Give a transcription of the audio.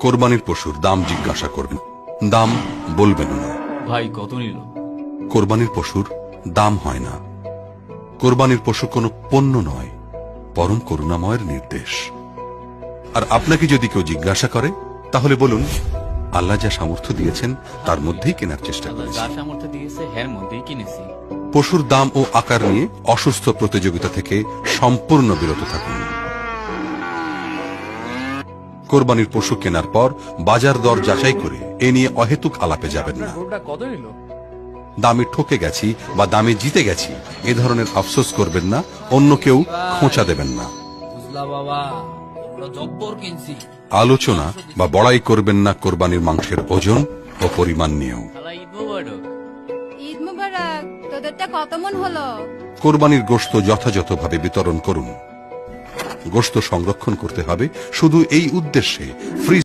কোরবানির পশুর দাম জিজ্ঞাসা করবেন, দাম বলবেন না। ভাই কত নিল? কোরবানির পশুর দাম হয় না। কোরবানির পশু কোনো পণ্য নয়, পরম করুণাময়ের নির্দেশ। আর আপনাকে যদি কেউ জিজ্ঞাসা করে তাহলে বলুন, আল্লাহ যা সামর্থ্য দিয়েছেন তার মধ্যেই কেনার চেষ্টা আল্লাহ করেছি। যা সামর্থ্য দিয়েছে এর মধ্যেই কিনেছি। পশুর দাম ও আকার নিয়ে অসুস্থ প্রতিযোগিতা থেকে সম্পূর্ণ বিরত থাকুন। কোরবানির পশু কেনার পর বাজার দর যাচাই করে এ নিয়ে অহেতুক আলাপে যাবেন না। কত নিল? দামে ঠকে গেছি বা দামে জিতে গেছি এ ধরনের আফসোস করবেন না, অন্য কেউ খোঁচা দেবেন না। বুঝলা বাবা, ওগুলো জব্বর কিনছি। আলোচনা বা বড়াই করবেন না কোরবানির মাংসের ওজন ও পরিমাণ নিয়েও। খালা ঈদ মোবারক। ঈদ মুবারক। তোদেরটা কত মন হলো? কোরবানির গোশত যথাযথভাবে বিতরণ করুন। গোশত সংরক্ষণ করতে হবে শুধু এই উদ্দেশ্যে, ফ্রিজ